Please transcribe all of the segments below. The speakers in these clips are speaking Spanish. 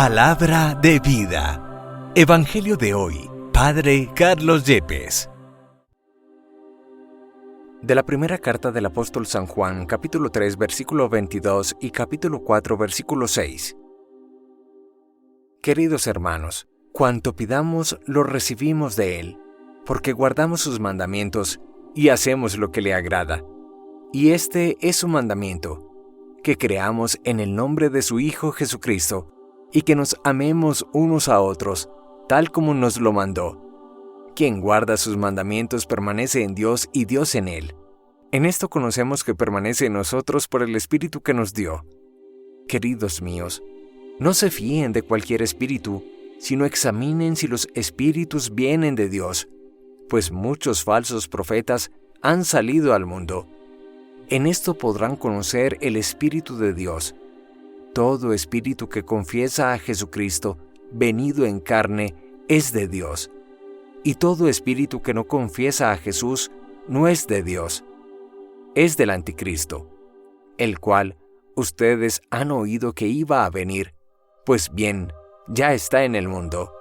Palabra de vida. Evangelio de hoy. Padre Carlos Yepes. De la primera carta del apóstol San Juan, capítulo 3, versículo 22 y capítulo 4, versículo 6. Queridos hermanos, cuanto pidamos lo recibimos de Él, porque guardamos sus mandamientos y hacemos lo que le agrada. Y este es su mandamiento, que creamos en el nombre de su Hijo Jesucristo, y que nos amemos unos a otros, tal como nos lo mandó. Quien guarda sus mandamientos permanece en Dios y Dios en él. En esto conocemos que permanece en nosotros por el Espíritu que nos dio. Queridos míos, no se fíen de cualquier espíritu, sino examinen si los espíritus vienen de Dios, pues muchos falsos profetas han salido al mundo. En esto podrán conocer el Espíritu de Dios. Todo espíritu que confiesa a Jesucristo, venido en carne, es de Dios. Y todo espíritu que no confiesa a Jesús, no es de Dios. Es del anticristo, el cual ustedes han oído que iba a venir. Pues bien, ya está en el mundo.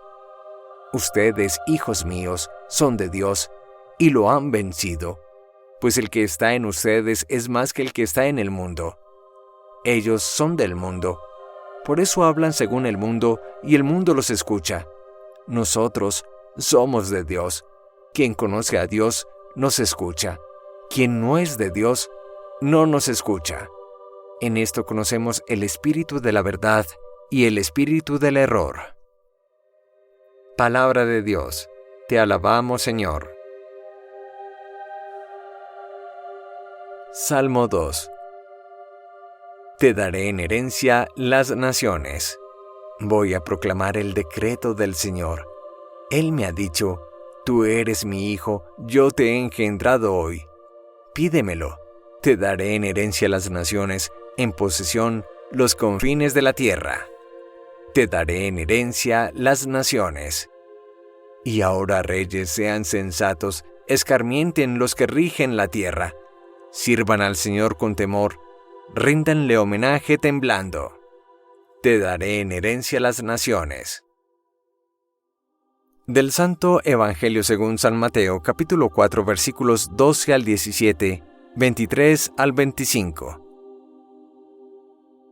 Ustedes, hijos míos, son de Dios, y lo han vencido, pues el que está en ustedes es más que el que está en el mundo. Ellos son del mundo, por eso hablan según el mundo, y el mundo los escucha. Nosotros somos de Dios. Quien conoce a Dios, nos escucha. Quien no es de Dios, no nos escucha. En esto conocemos el espíritu de la verdad y el espíritu del error. Palabra de Dios. Te alabamos, Señor. Salmo 2. Te daré en herencia las naciones. Voy a proclamar el decreto del Señor. Él me ha dicho, tú eres mi hijo, yo te he engendrado hoy. Pídemelo, te daré en herencia las naciones, en posesión los confines de la tierra. Te daré en herencia las naciones. Y ahora, reyes, sean sensatos, escarmienten los que rigen la tierra. Sirvan al Señor con temor, ríndanle homenaje temblando. Te daré en herencia las naciones. Del Santo Evangelio según San Mateo, capítulo 4, versículos 12 al 17, 23 al 25.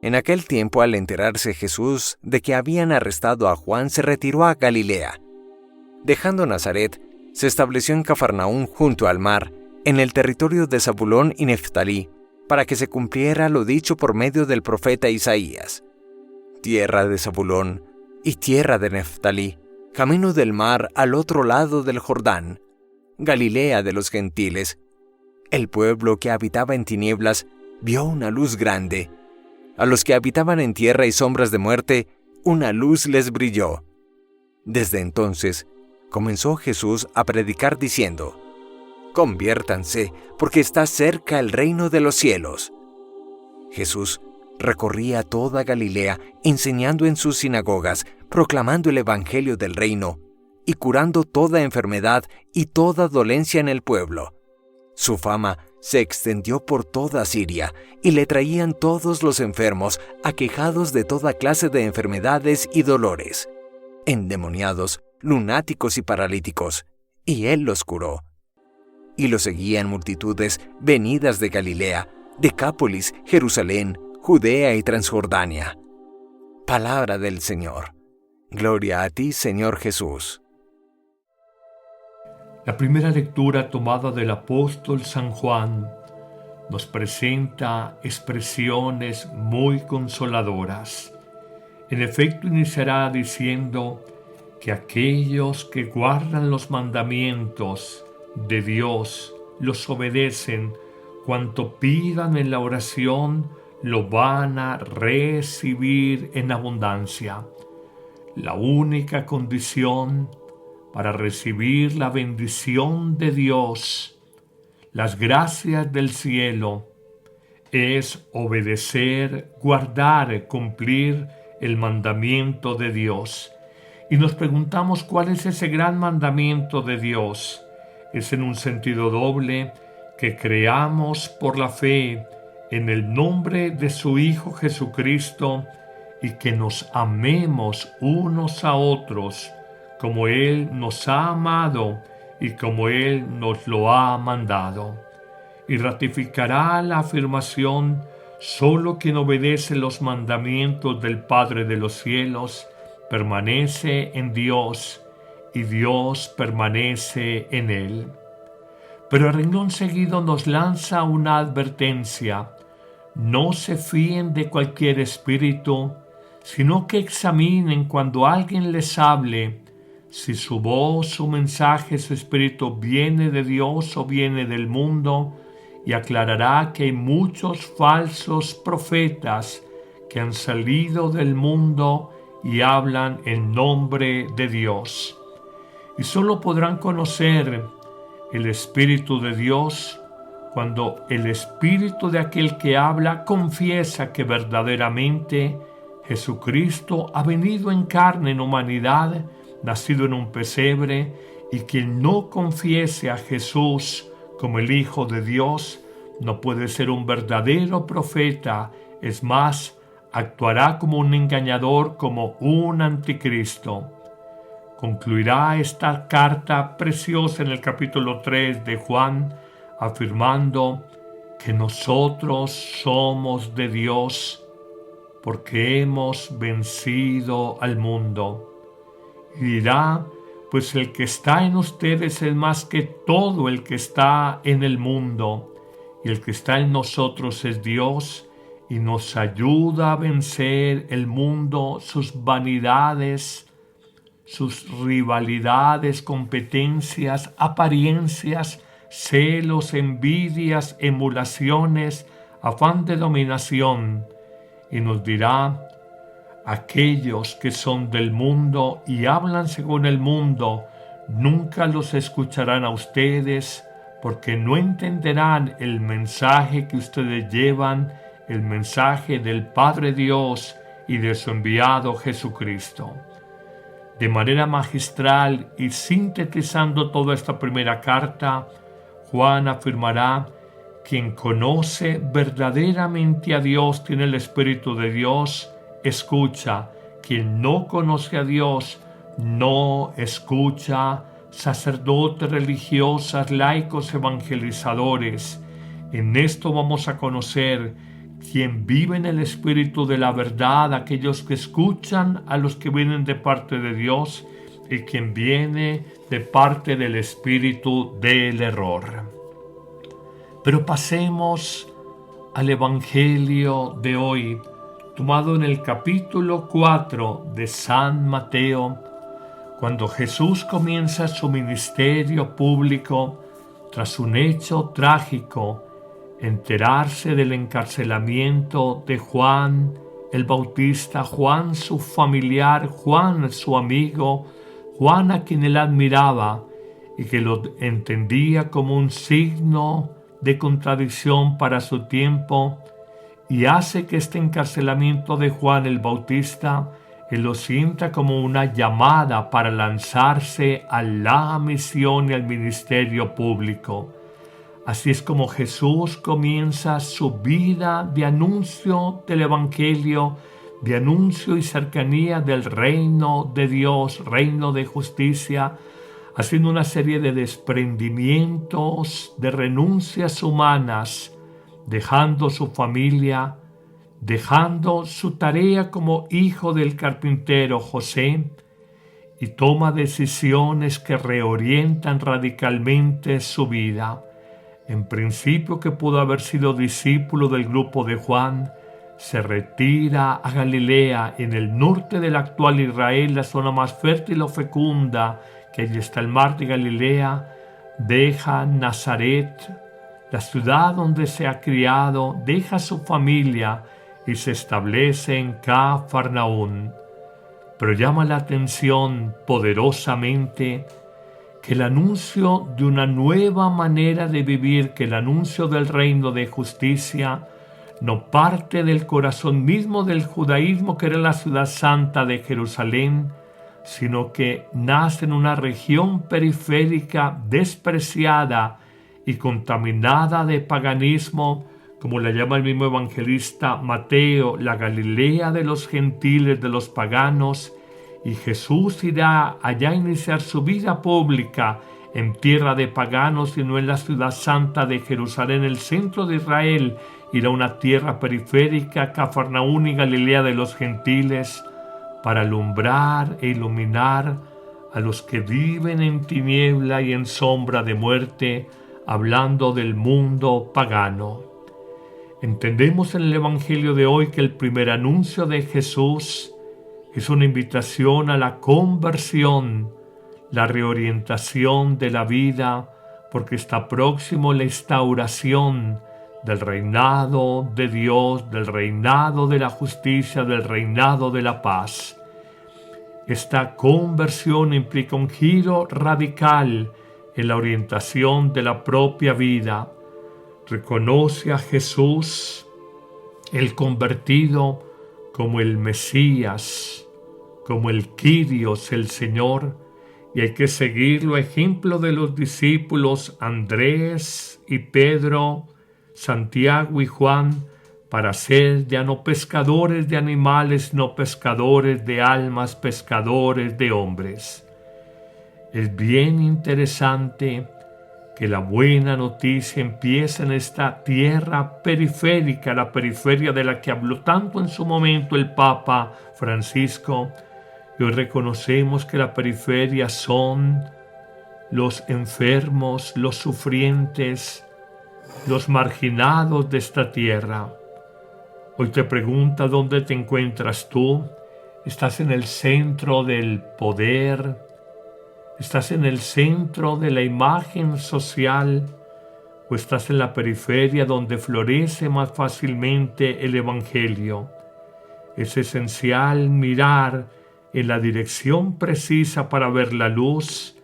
En aquel tiempo, al enterarse Jesús de que habían arrestado a Juan, se retiró a Galilea. Dejando Nazaret, se estableció en Cafarnaúm junto al mar, en el territorio de Zabulón y Neftalí, para que se cumpliera lo dicho por medio del profeta Isaías. Tierra de Zabulón y tierra de Neftalí, camino del mar al otro lado del Jordán, Galilea de los gentiles. El pueblo que habitaba en tinieblas vio una luz grande. A los que habitaban en tierra y sombras de muerte, una luz les brilló. Desde entonces, comenzó Jesús a predicar diciendo: Conviértanse, porque está cerca el reino de los cielos. Jesús recorría toda Galilea, enseñando en sus sinagogas, proclamando el evangelio del reino, y curando toda enfermedad y toda dolencia en el pueblo. Su fama se extendió por toda Siria, y le traían todos los enfermos, aquejados de toda clase de enfermedades y dolores, endemoniados, lunáticos y paralíticos, y él los curó. Y lo seguían multitudes venidas de Galilea, Decápolis, Jerusalén, Judea y Transjordania. Palabra del Señor. Gloria a ti, Señor Jesús. La primera lectura tomada del apóstol San Juan nos presenta expresiones muy consoladoras. En efecto, iniciará diciendo que aquellos que guardan los mandamientos de Dios, los obedecen, cuanto pidan en la oración, lo van a recibir en abundancia. La única condición para recibir la bendición de Dios, las gracias del cielo, es obedecer, guardar, cumplir el mandamiento de Dios. Y nos preguntamos cuál es ese gran mandamiento de Dios. Es en un sentido doble que creamos por la fe en el nombre de su Hijo Jesucristo y que nos amemos unos a otros como Él nos ha amado y como Él nos lo ha mandado. Y ratificará la afirmación: solo quien obedece los mandamientos del Padre de los cielos permanece en Dios y Dios permanece en él. Pero a renglón seguido nos lanza una advertencia: no se fíen de cualquier espíritu, sino que examinen cuando alguien les hable si su voz, su mensaje, su espíritu viene de Dios o viene del mundo, y aclarará que hay muchos falsos profetas que han salido del mundo y hablan en nombre de Dios. Y solo podrán conocer el Espíritu de Dios cuando el Espíritu de aquel que habla confiesa que verdaderamente Jesucristo ha venido en carne, en humanidad, nacido en un pesebre, y quien no confiese a Jesús como el Hijo de Dios no puede ser un verdadero profeta, es más, actuará como un engañador, como un anticristo. Concluirá esta carta preciosa en el capítulo 3 de Juan, afirmando que nosotros somos de Dios porque hemos vencido al mundo. Y dirá: pues el que está en ustedes es más que todo el que está en el mundo, y el que está en nosotros es Dios, y nos ayuda a vencer el mundo, sus vanidades, sus rivalidades, competencias, apariencias, celos, envidias, emulaciones, afán de dominación. Y nos dirá: aquellos que son del mundo y hablan según el mundo, nunca los escucharán a ustedes, porque no entenderán el mensaje que ustedes llevan, el mensaje del Padre Dios y de su enviado Jesucristo. De manera magistral y sintetizando toda esta primera carta, Juan afirmará: quien conoce verdaderamente a Dios tiene el Espíritu de Dios, escucha. Quien no conoce a Dios no escucha. Sacerdotes, religiosas, laicos, evangelizadores. En esto vamos a conocer quien vive en el Espíritu de la verdad, aquellos que escuchan a los que vienen de parte de Dios, y quien viene de parte del espíritu del error. Pero pasemos al Evangelio de hoy, tomado en el capítulo 4 de San Mateo, cuando Jesús comienza su ministerio público tras un hecho trágico: enterarse del encarcelamiento de Juan el Bautista, Juan su familiar, Juan su amigo, Juan a quien él admiraba y que lo entendía como un signo de contradicción para su tiempo, y hace que este encarcelamiento de Juan el Bautista él lo sienta como una llamada para lanzarse a la misión y al ministerio público. Así es como Jesús comienza su vida de anuncio del Evangelio, de anuncio y cercanía del reino de Dios, reino de justicia, haciendo una serie de desprendimientos, de renuncias humanas, dejando su familia, dejando su tarea como hijo del carpintero José, y toma decisiones que reorientan radicalmente su vida. En principio, que pudo haber sido discípulo del grupo de Juan, se retira a Galilea, en el norte del actual Israel, la zona más fértil o fecunda, que allí está el mar de Galilea. Deja Nazaret, la ciudad donde se ha criado, deja su familia y se establece en Cafarnaún. Pero llama la atención poderosamente que el anuncio de una nueva manera de vivir, que el anuncio del reino de justicia, no parte del corazón mismo del judaísmo, que era la ciudad santa de Jerusalén, sino que nace en una región periférica despreciada y contaminada de paganismo, como la llama el mismo evangelista Mateo, la Galilea de los gentiles, de los paganos, y Jesús irá allá a iniciar su vida pública en tierra de paganos y no en la ciudad santa de Jerusalén, el centro de Israel. Irá a una tierra periférica, Cafarnaún y Galilea de los gentiles, para alumbrar e iluminar a los que viven en tiniebla y en sombra de muerte, hablando del mundo pagano. Entendemos en el Evangelio de hoy que el primer anuncio de Jesús es una invitación a la conversión, la reorientación de la vida, porque está próximo la instauración del reinado de Dios, del reinado de la justicia, del reinado de la paz. Esta conversión implica un giro radical en la orientación de la propia vida. Reconoce a Jesús, el convertido, como el Mesías, como el Kyrios, el Señor, y hay que seguirlo, ejemplo de los discípulos Andrés y Pedro, Santiago y Juan, para ser ya no pescadores de animales, no pescadores de almas, pescadores de hombres. Es bien interesante que la buena noticia empieza en esta tierra periférica, la periferia de la que habló tanto en su momento el Papa Francisco. Y hoy reconocemos que la periferia son los enfermos, los sufrientes, los marginados de esta tierra. Hoy te pregunta dónde te encuentras tú. ¿Estás en el centro del poder? ¿Estás en el centro de la imagen social? ¿O estás en la periferia donde florece más fácilmente el Evangelio? Es esencial mirar en la dirección precisa para ver la luz,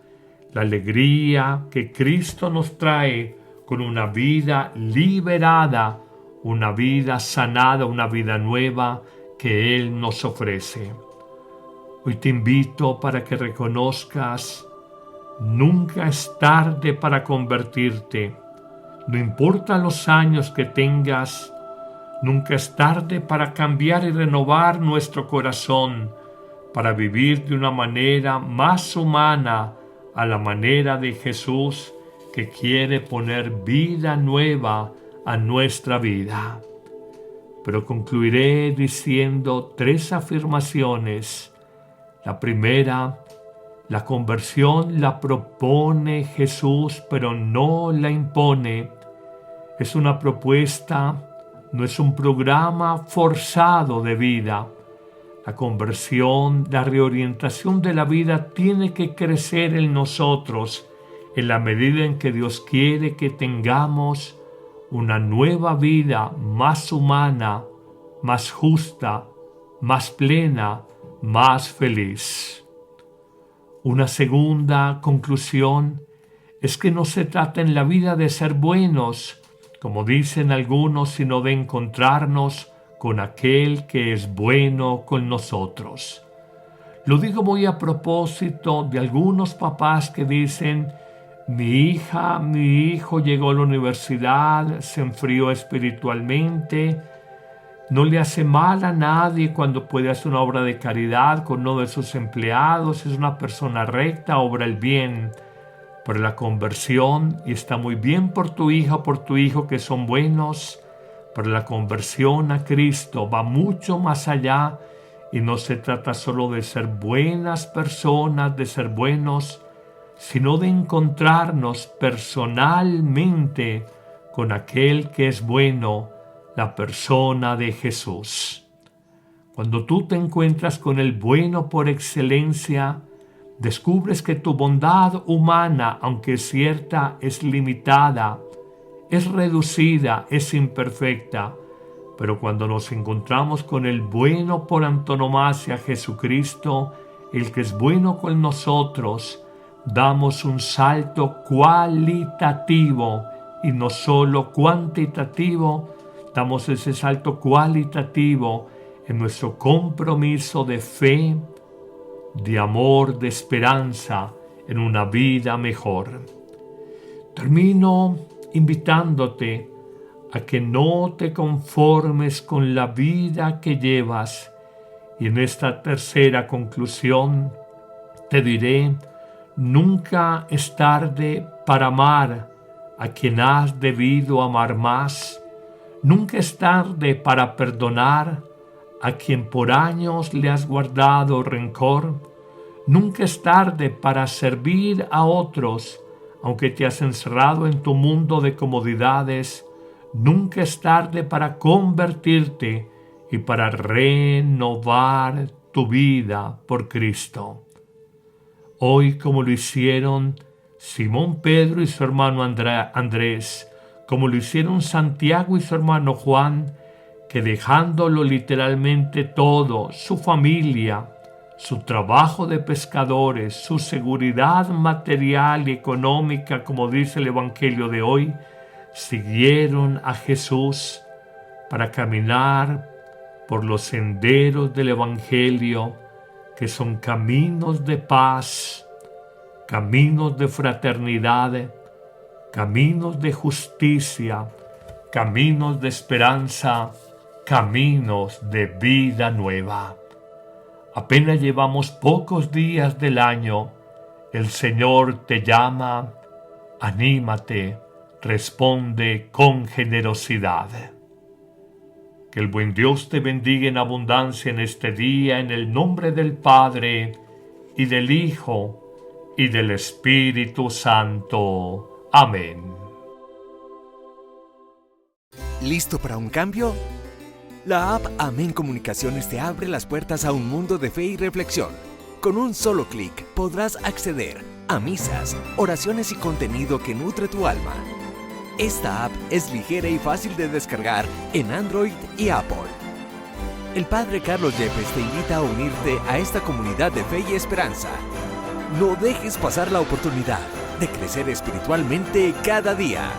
la alegría que Cristo nos trae con una vida liberada, una vida sanada, una vida nueva que Él nos ofrece. Hoy te invito para que reconozcas, nunca es tarde para convertirte. No importa los años que tengas, nunca es tarde para cambiar y renovar nuestro corazón, para vivir de una manera más humana, a la manera de Jesús, que quiere poner vida nueva a nuestra vida. Pero concluiré diciendo 3 afirmaciones. La primera, la conversión la propone Jesús, pero no la impone. Es una propuesta, no es un programa forzado de vida. La conversión, la reorientación de la vida tiene que crecer en nosotros en la medida en que Dios quiere que tengamos una nueva vida más humana, más justa, más plena, más feliz. Una segunda conclusión es que no se trata en la vida de ser buenos, como dicen algunos, sino de encontrarnos con aquel que es bueno con nosotros. Lo digo muy a propósito de algunos papás que dicen: mi hija, mi hijo llegó a la universidad, se enfrió espiritualmente, no le hace mal a nadie cuando puede hacer una obra de caridad con uno de sus empleados, es una persona recta, obra el bien. Pero la conversión, y está muy bien por tu hija o por tu hijo que son buenos, pero la conversión a Cristo va mucho más allá y no se trata solo de ser buenas personas, de ser buenos, sino de encontrarnos personalmente con aquel que es bueno, la persona de Jesús. Cuando tú te encuentras con el bueno por excelencia, descubres que tu bondad humana, aunque es cierta, es limitada, es reducida, es imperfecta. Pero cuando nos encontramos con el bueno por antonomasia, Jesucristo, el que es bueno con nosotros, damos un salto cualitativo y no solo cuantitativo. Damos ese salto cualitativo en nuestro compromiso de fe, de amor, de esperanza en una vida mejor. Termino invitándote a que no te conformes con la vida que llevas. Y en esta tercera conclusión te diré: nunca es tarde para amar a quien has debido amar más. Nunca es tarde para perdonar a quien por años le has guardado rencor. Nunca es tarde para servir a otros, aunque te has encerrado en tu mundo de comodidades. Nunca es tarde para convertirte y para renovar tu vida por Cristo. Hoy, como lo hicieron Simón Pedro y su hermano Andrés, como lo hicieron Santiago y su hermano Juan, que dejándolo literalmente todo, su familia, su trabajo de pescadores, su seguridad material y económica, como dice el Evangelio de hoy, siguieron a Jesús para caminar por los senderos del Evangelio, que son caminos de paz, caminos de fraternidad, caminos de justicia, caminos de esperanza, caminos de vida nueva. Apenas llevamos pocos días del año. El Señor te llama. Anímate, responde con generosidad. Que el buen Dios te bendiga en abundancia en este día, en el nombre del Padre, y del Hijo, y del Espíritu Santo. Amén. ¿Listo para un cambio? La app Amén Comunicaciones te abre las puertas a un mundo de fe y reflexión. Con un solo clic podrás acceder a misas, oraciones y contenido que nutre tu alma. Esta app es ligera y fácil de descargar en Android y Apple. El Padre Carlos Yepes te invita a unirte a esta comunidad de fe y esperanza. No dejes pasar la oportunidad de crecer espiritualmente cada día.